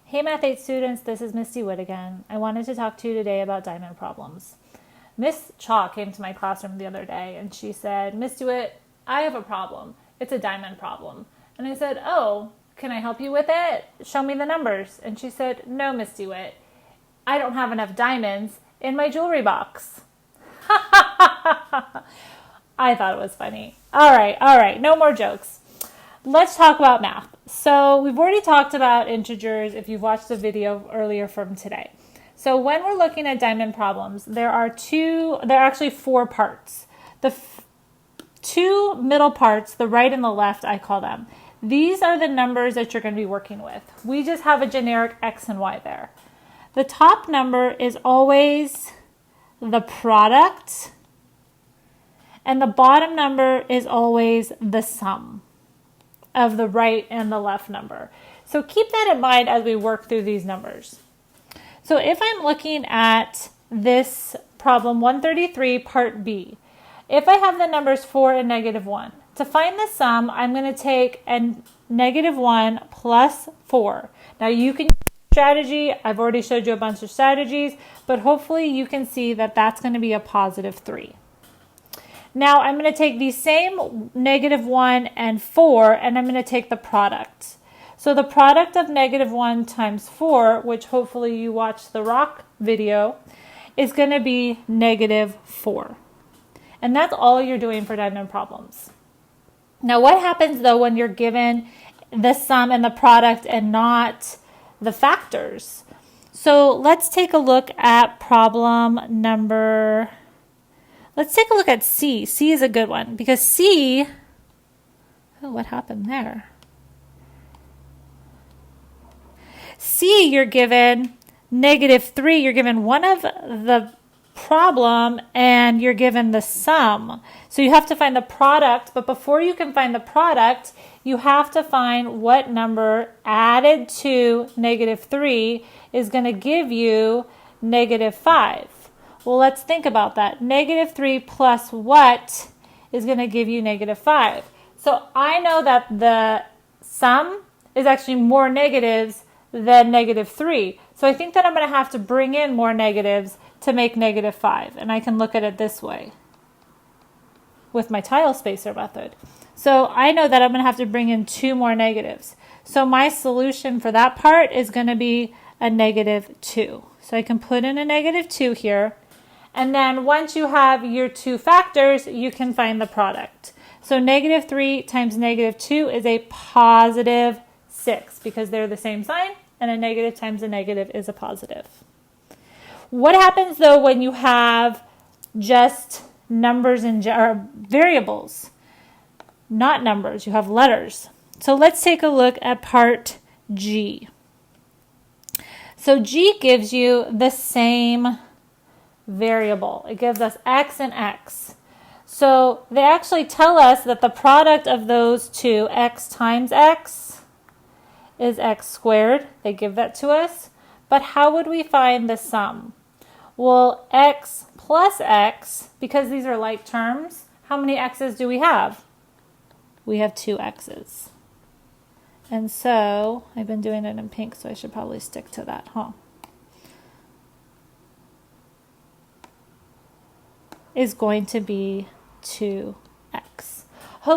Hey Math 8 students, this is Misty Wood again. I wanted to talk to you today about diamond problems. Miss Chaw came to my classroom the other day and she said, Miss DeWitt, I have a problem. It's a diamond problem. And I said, oh, can I help you with it? Show me the numbers. And she said, no, Miss DeWitt, I don't have enough diamonds in my jewelry box. I thought it was funny. All right, no more jokes. Let's talk about math. So we've already talked about integers if you've watched the video earlier from today. So when we're looking at diamond problems, there are actually four parts. The two middle parts, the right and the left, I call them. These are the numbers that you're going to be working with. We just have a generic X and Y there. The top number is always the product, and the bottom number is always the sum of the right and the left number. So keep that in mind as we work through these numbers. So if I'm looking at this problem 133 part B, if I have the numbers 4 and -1, to find the sum, I'm going to take a -1 plus 4. Now you can use strategy. I've already showed you a bunch of strategies, but hopefully you can see that that's going to be a positive 3. Now I'm going to take the same -1 and 4, and I'm going to take the product. So the product of -1 times 4, which hopefully you watched the rock video, is going to be -4. And that's all you're doing for diamond problems. Now what happens though when you're given the sum and the product and not the factors? So let's take a look at problem number... Let's take a look at C. C is a good one because C, oh, what happened there? C, you're given -3. You're given one of the problem and you're given the sum. So you have to find the product, but before you can find the product, you have to find what number added to -3 is going to give you -5. Well, let's think about that. -3 plus what is going to give you -5? So I know that the sum is actually more negatives than -3. So I think that I'm going to have to bring in more negatives to make -5. And I can look at it this way with my tile spacer method. So I know that I'm going to have to bring in 2 more negatives. So my solution for that part is going to be a -2. So I can put in a -2 here. And then once you have your 2 factors, you can find the product. So -3 times -2 is a positive 6 because they're the same sign, and a negative times a negative is a positive. What happens though when you have just numbers or variables, not numbers, you have letters? So let's take a look at part G. So G gives you the same variable. It gives us X and X. So they actually tell us that the product of those two, X times X, is X squared. They give that to us. But how would we find the sum? Well, X plus X, because these are like terms, how many X's do we have? We have 2 X's. And so, I've been doing it in pink, so I should probably stick to that, huh? Is going to be 2